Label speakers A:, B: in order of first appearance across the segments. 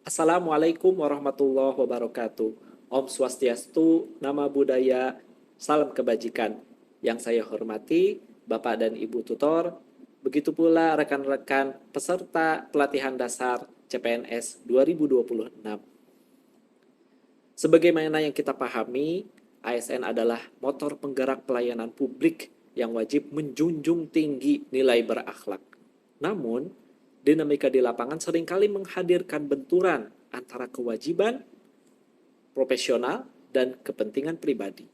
A: Assalamualaikum warahmatullahi wabarakatuh. Om Swastiastu, Nama Budaya, Salam Kebajikan. Yang saya hormati, Bapak dan Ibu Tutor, begitu pula rekan-rekan peserta pelatihan dasar CPNS 2026. Sebagaimana yang kita pahami, ASN adalah motor penggerak pelayanan publik yang wajib menjunjung tinggi nilai berakhlak. Namun, dinamika di lapangan seringkali menghadirkan benturan antara kewajiban profesional dan kepentingan pribadi.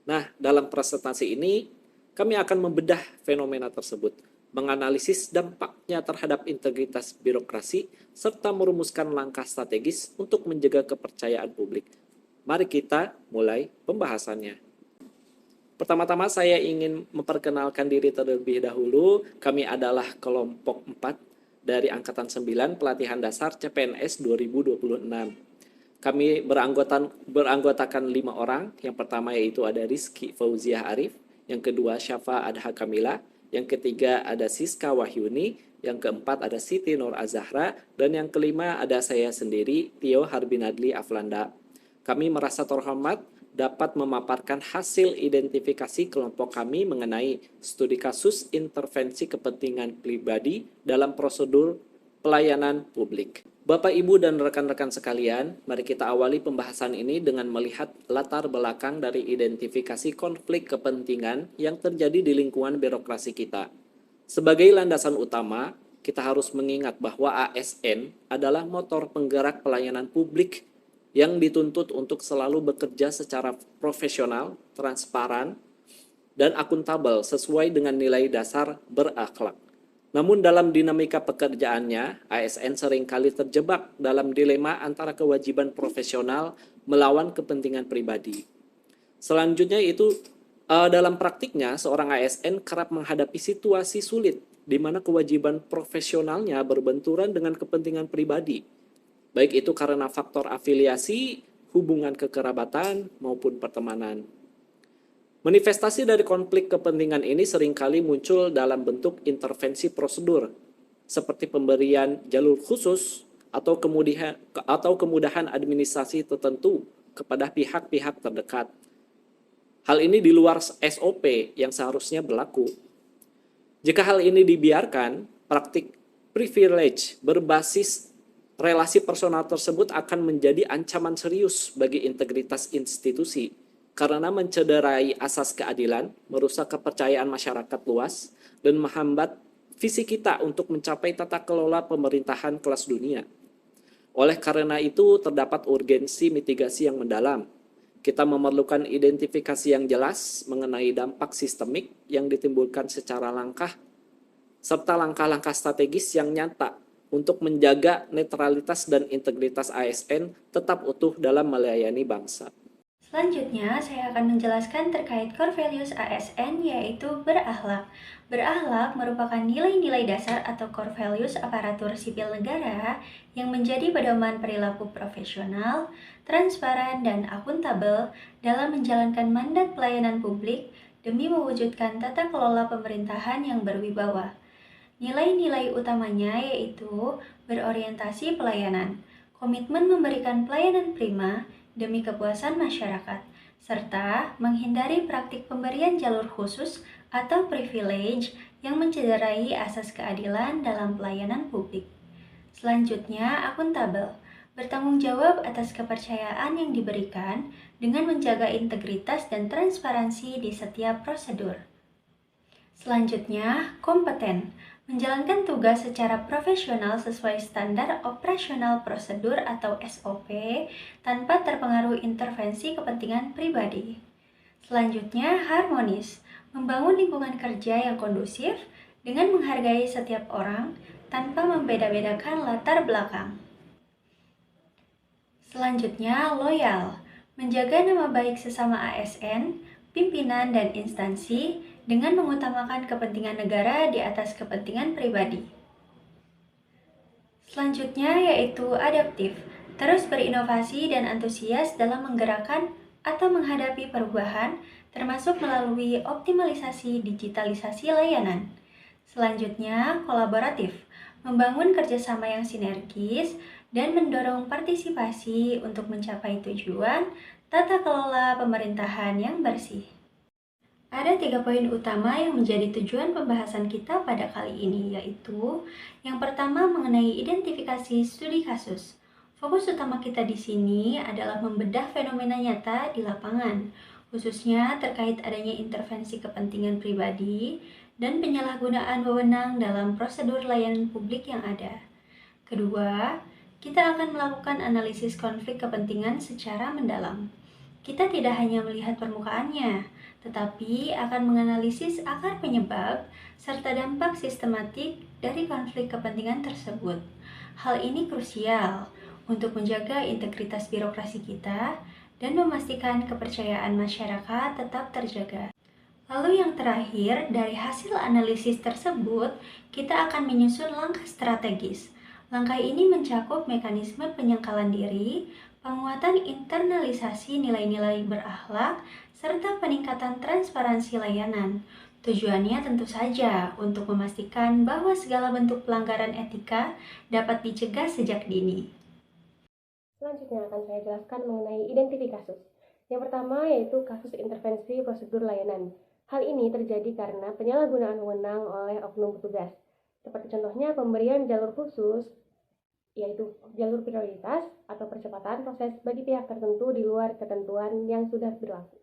A: Nah, dalam presentasi ini, kami akan membedah fenomena tersebut, menganalisis dampaknya terhadap integritas birokrasi, serta merumuskan langkah strategis untuk menjaga kepercayaan publik. Mari kita mulai pembahasannya. Pertama-tama saya ingin memperkenalkan diri terlebih dahulu. Kami adalah kelompok 4 dari Angkatan 9 Pelatihan Dasar CPNS 2026. Kami beranggotakan 5 orang. Yang pertama yaitu ada Rizky Fauziah Arif, yang kedua Syafa Adha Kamila, yang ketiga ada Siska Wahyuni, yang keempat ada Siti Nur Azahra, dan yang kelima ada saya sendiri, Tio Harbinadli Aflanda. Kami merasa terhormat dapat memaparkan hasil identifikasi kelompok kami mengenai studi kasus intervensi kepentingan pribadi dalam prosedur pelayanan publik. Bapak, Ibu, dan rekan-rekan sekalian, mari kita awali pembahasan ini dengan melihat latar belakang dari identifikasi konflik kepentingan yang terjadi di lingkungan birokrasi kita. Sebagai landasan utama, kita harus mengingat bahwa ASN adalah motor penggerak pelayanan publik yang dituntut untuk selalu bekerja secara profesional, transparan, dan akuntabel sesuai dengan nilai dasar berakhlak. Namun dalam dinamika pekerjaannya, ASN seringkali terjebak dalam dilema antara kewajiban profesional melawan kepentingan pribadi. Selanjutnya itu dalam praktiknya seorang ASN kerap menghadapi situasi sulit di mana kewajiban profesionalnya berbenturan dengan kepentingan pribadi. Baik itu karena faktor afiliasi, hubungan kekerabatan, maupun pertemanan. Manifestasi dari konflik kepentingan ini seringkali muncul dalam bentuk intervensi prosedur, seperti pemberian jalur khusus atau kemudahan administrasi tertentu kepada pihak-pihak terdekat. Hal ini di luar SOP yang seharusnya berlaku. Jika hal ini dibiarkan, praktik privilege berbasis relasi personal tersebut akan menjadi ancaman serius bagi integritas institusi karena mencederai asas keadilan, merusak kepercayaan masyarakat luas, dan menghambat visi kita untuk mencapai tata kelola pemerintahan kelas dunia. Oleh karena itu, terdapat urgensi mitigasi yang mendalam. Kita memerlukan identifikasi yang jelas mengenai dampak sistemik yang ditimbulkan secara langkah, serta langkah-langkah strategis yang nyata untuk menjaga netralitas dan integritas ASN tetap utuh dalam melayani bangsa.
B: Selanjutnya, saya akan menjelaskan terkait core values ASN, yaitu berakhlak. Berakhlak merupakan nilai-nilai dasar atau core values aparatur sipil negara yang menjadi pedoman perilaku profesional, transparan, dan akuntabel dalam menjalankan mandat pelayanan publik demi mewujudkan tata kelola pemerintahan yang berwibawa. Nilai-nilai utamanya yaitu berorientasi pelayanan, komitmen memberikan pelayanan prima, demi kepuasan masyarakat, serta menghindari praktik pemberian jalur khusus atau privilege yang mencederai asas keadilan dalam pelayanan publik. Selanjutnya, akuntabel, bertanggung jawab atas kepercayaan yang diberikan dengan menjaga integritas dan transparansi di setiap prosedur. Selanjutnya, kompeten, menjalankan tugas secara profesional sesuai standar operasional prosedur atau SOP tanpa terpengaruh intervensi kepentingan pribadi. Selanjutnya, harmonis, membangun lingkungan kerja yang kondusif dengan menghargai setiap orang tanpa membeda-bedakan latar belakang. Selanjutnya, loyal, menjaga nama baik sesama ASN, pimpinan, dan instansi dengan mengutamakan kepentingan negara di atas kepentingan pribadi. Selanjutnya yaitu adaptif, terus berinovasi dan antusias dalam menggerakkan atau menghadapi perubahan, termasuk melalui optimalisasi digitalisasi layanan. Selanjutnya, kolaboratif, membangun kerjasama yang sinergis dan mendorong partisipasi untuk mencapai tujuan tata kelola pemerintahan yang bersih. Ada 3 poin utama yang menjadi tujuan pembahasan kita pada kali ini, yaitu yang pertama mengenai identifikasi studi kasus. Fokus utama kita di sini adalah membedah fenomena nyata di lapangan, khususnya terkait adanya intervensi kepentingan pribadi dan penyalahgunaan wewenang dalam prosedur layanan publik yang ada. Kedua, kita akan melakukan analisis konflik kepentingan secara mendalam. Kita tidak hanya melihat permukaannya, tetapi akan menganalisis akar penyebab serta dampak sistematik dari konflik kepentingan tersebut. Hal ini krusial untuk menjaga integritas birokrasi kita dan memastikan kepercayaan masyarakat tetap terjaga. Lalu yang terakhir, dari hasil analisis tersebut, kita akan menyusun langkah strategis. Langkah ini mencakup mekanisme penyangkalan diri, penguatan internalisasi nilai-nilai berakhlak, serta peningkatan transparansi layanan. Tujuannya tentu saja untuk memastikan bahwa segala bentuk pelanggaran etika dapat dicegah sejak dini.
C: Selanjutnya akan saya jelaskan mengenai identifikasi kasus. Yang pertama yaitu kasus intervensi prosedur layanan. Hal ini terjadi karena penyalahgunaan wewenang oleh oknum petugas. Seperti contohnya pemberian jalur khusus, yaitu jalur prioritas atau percepatan proses bagi pihak tertentu di luar ketentuan yang sudah berlaku.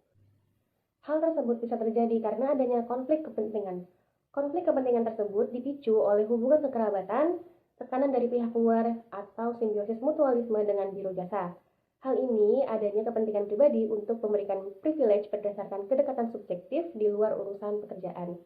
C: Hal tersebut bisa terjadi karena adanya konflik kepentingan. Konflik kepentingan tersebut dipicu oleh hubungan kekerabatan, tekanan dari pihak luar, atau simbiosis mutualisme dengan biro jasa. Hal ini adanya kepentingan pribadi untuk memberikan privilege berdasarkan kedekatan subjektif di luar urusan pekerjaan.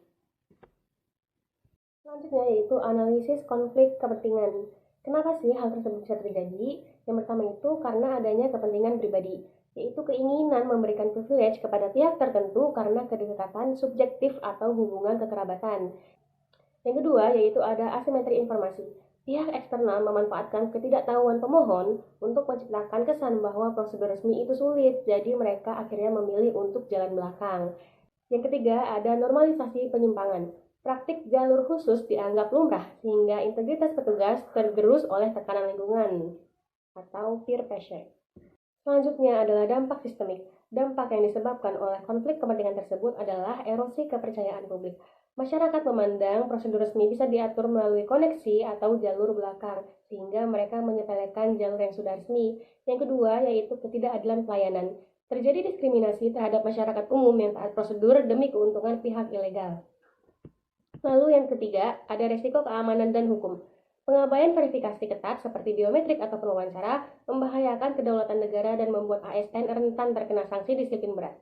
C: Selanjutnya yaitu analisis konflik kepentingan. Kenapa sih hal tersebut bisa terjadi? Yang pertama itu karena adanya kepentingan pribadi, yaitu keinginan memberikan privilege kepada pihak tertentu karena kedekatan subjektif atau hubungan kekerabatan. Yang kedua yaitu ada asimetri informasi. Pihak eksternal memanfaatkan ketidaktahuan pemohon untuk menciptakan kesan bahwa prosedur resmi itu sulit, jadi mereka akhirnya memilih untuk jalan belakang. Yang ketiga ada normalisasi penyimpangan. Praktik jalur khusus dianggap lumrah sehingga integritas petugas tergerus oleh tekanan lingkungan atau peer pressure. Selanjutnya adalah dampak sistemik. Dampak yang disebabkan oleh konflik kepentingan tersebut adalah erosi kepercayaan publik. Masyarakat memandang prosedur resmi bisa diatur melalui koneksi atau jalur belakang, sehingga mereka menyepelekan jalur yang sudah resmi. Yang kedua yaitu ketidakadilan pelayanan. Terjadi diskriminasi terhadap masyarakat umum yang taat prosedur demi keuntungan pihak ilegal. Lalu yang ketiga, ada resiko keamanan dan hukum. Pengabaian verifikasi ketat seperti biometrik atau wawancara membahayakan kedaulatan negara dan membuat ASN rentan terkena sanksi disiplin berat.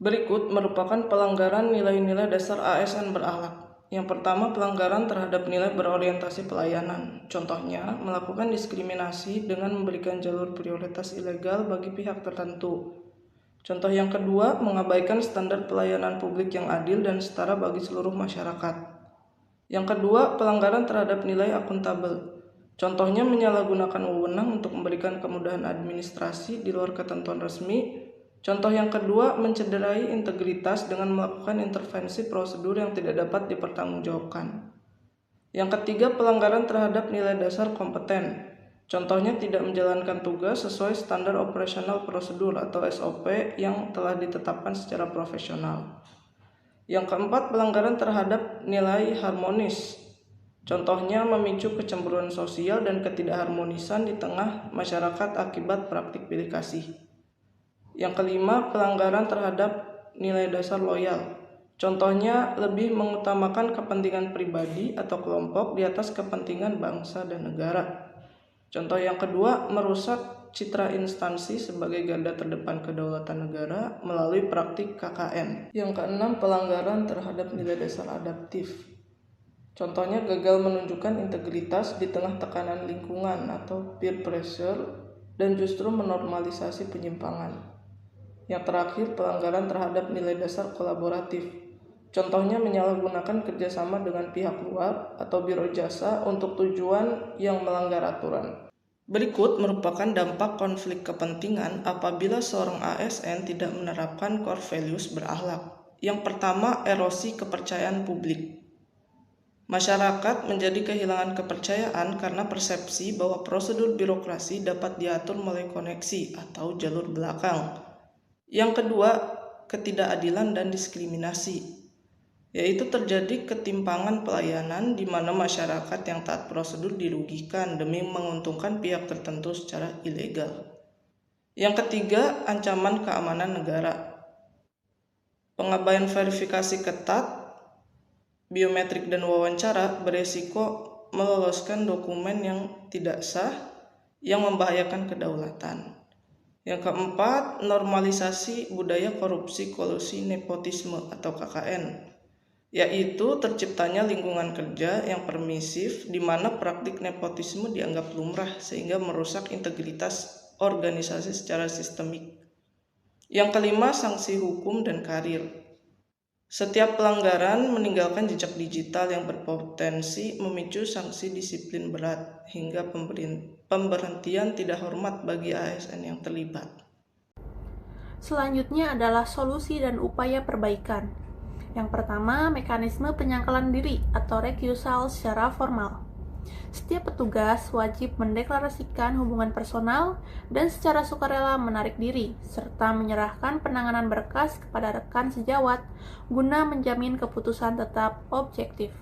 D: Berikut merupakan pelanggaran nilai-nilai dasar ASN berakhlak. Yang pertama, pelanggaran terhadap nilai berorientasi pelayanan. Contohnya, melakukan diskriminasi dengan memberikan jalur prioritas ilegal bagi pihak tertentu. Contoh yang kedua, mengabaikan standar pelayanan publik yang adil dan setara bagi seluruh masyarakat. Yang kedua, pelanggaran terhadap nilai akuntabel. Contohnya menyalahgunakan wewenang untuk memberikan kemudahan administrasi di luar ketentuan resmi. Contoh yang kedua, mencederai integritas dengan melakukan intervensi prosedur yang tidak dapat dipertanggungjawabkan. Yang ketiga, pelanggaran terhadap nilai dasar kompeten. Contohnya tidak menjalankan tugas sesuai standar operasional prosedur atau SOP yang telah ditetapkan secara profesional. Yang keempat, pelanggaran terhadap nilai harmonis. Contohnya memicu kecemburuan sosial dan ketidakharmonisan di tengah masyarakat akibat praktik pilih kasih. Yang kelima, pelanggaran terhadap nilai dasar loyal. Contohnya lebih mengutamakan kepentingan pribadi atau kelompok di atas kepentingan bangsa dan negara. Contoh yang kedua, merusak citra instansi sebagai garda terdepan kedaulatan negara melalui praktik KKN. Yang keenam, pelanggaran terhadap nilai dasar adaptif. Contohnya gagal menunjukkan integritas di tengah tekanan lingkungan atau peer pressure dan justru menormalisasi penyimpangan. Yang terakhir, pelanggaran terhadap nilai dasar kolaboratif. Contohnya menyalahgunakan kerjasama dengan pihak luar atau biro jasa untuk tujuan yang melanggar aturan. Berikut merupakan dampak konflik kepentingan apabila seorang ASN tidak menerapkan core values berakhlak. Yang pertama, erosi kepercayaan publik. Masyarakat menjadi kehilangan kepercayaan karena persepsi bahwa prosedur birokrasi dapat diatur melalui koneksi atau jalur belakang. Yang kedua, ketidakadilan dan diskriminasi, yaitu terjadi ketimpangan pelayanan di mana masyarakat yang taat prosedur dirugikan demi menguntungkan pihak tertentu secara ilegal. Yang ketiga, ancaman keamanan negara. Pengabaian verifikasi ketat, biometrik dan wawancara beresiko meloloskan dokumen yang tidak sah yang membahayakan kedaulatan. Yang keempat, normalisasi budaya korupsi, kolusi, nepotisme atau KKN, yaitu terciptanya lingkungan kerja yang permisif di mana praktik nepotisme dianggap lumrah sehingga merusak integritas organisasi secara sistemik. Yang kelima, sanksi hukum dan karir. Setiap pelanggaran meninggalkan jejak digital yang berpotensi memicu sanksi disiplin berat hingga pemberhentian tidak hormat bagi ASN yang terlibat.
E: Selanjutnya adalah solusi dan upaya perbaikan. Yang pertama, mekanisme penyangkalan diri atau recusal secara formal. Setiap petugas wajib mendeklarasikan hubungan personal dan secara sukarela menarik diri, serta menyerahkan penanganan berkas kepada rekan sejawat guna menjamin keputusan tetap objektif.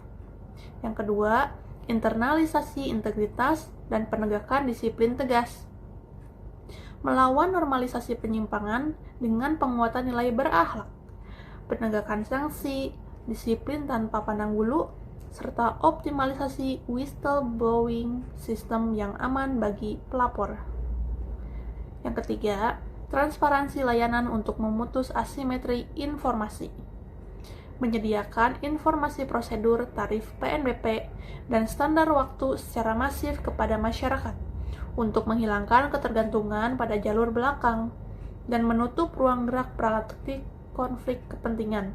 E: Yang kedua, internalisasi integritas dan penegakan disiplin tegas. Melawan normalisasi penyimpangan dengan penguatan nilai berakhlak, penegakan sanksi, disiplin tanpa pandang bulu, serta optimalisasi whistleblowing sistem yang aman bagi pelapor. Yang ketiga, transparansi layanan untuk memutus asimetri informasi. Menyediakan informasi prosedur, tarif PNBP, dan standar waktu secara masif kepada masyarakat untuk menghilangkan ketergantungan pada jalur belakang dan menutup ruang gerak praktik konflik kepentingan.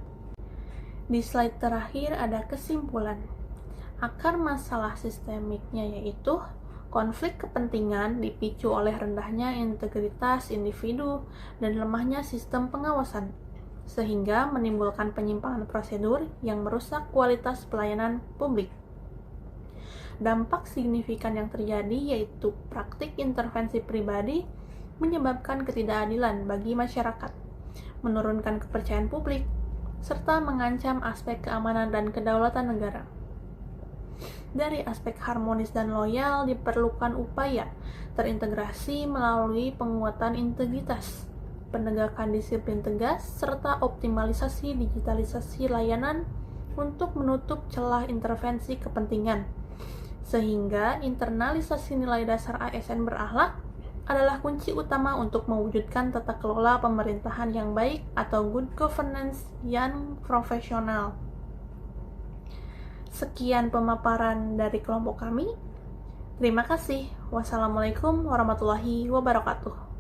E: Di slide terakhir ada kesimpulan. Akar masalah sistemiknya yaitu konflik kepentingan dipicu oleh rendahnya integritas individu dan lemahnya sistem pengawasan, sehingga menimbulkan penyimpangan prosedur yang merusak kualitas pelayanan publik. Dampak signifikan yang terjadi yaitu praktik intervensi pribadi menyebabkan ketidakadilan bagi masyarakat, menurunkan kepercayaan publik, serta mengancam aspek keamanan dan kedaulatan negara. Dari aspek harmonis dan loyal diperlukan upaya terintegrasi melalui penguatan integritas, penegakan disiplin tegas, serta optimalisasi digitalisasi layanan untuk menutup celah intervensi kepentingan, sehingga internalisasi nilai dasar ASN berakhlak adalah kunci utama untuk mewujudkan tata kelola pemerintahan yang baik atau good governance yang profesional. Sekian pemaparan dari kelompok kami. Terima kasih. Wassalamualaikum warahmatullahi wabarakatuh.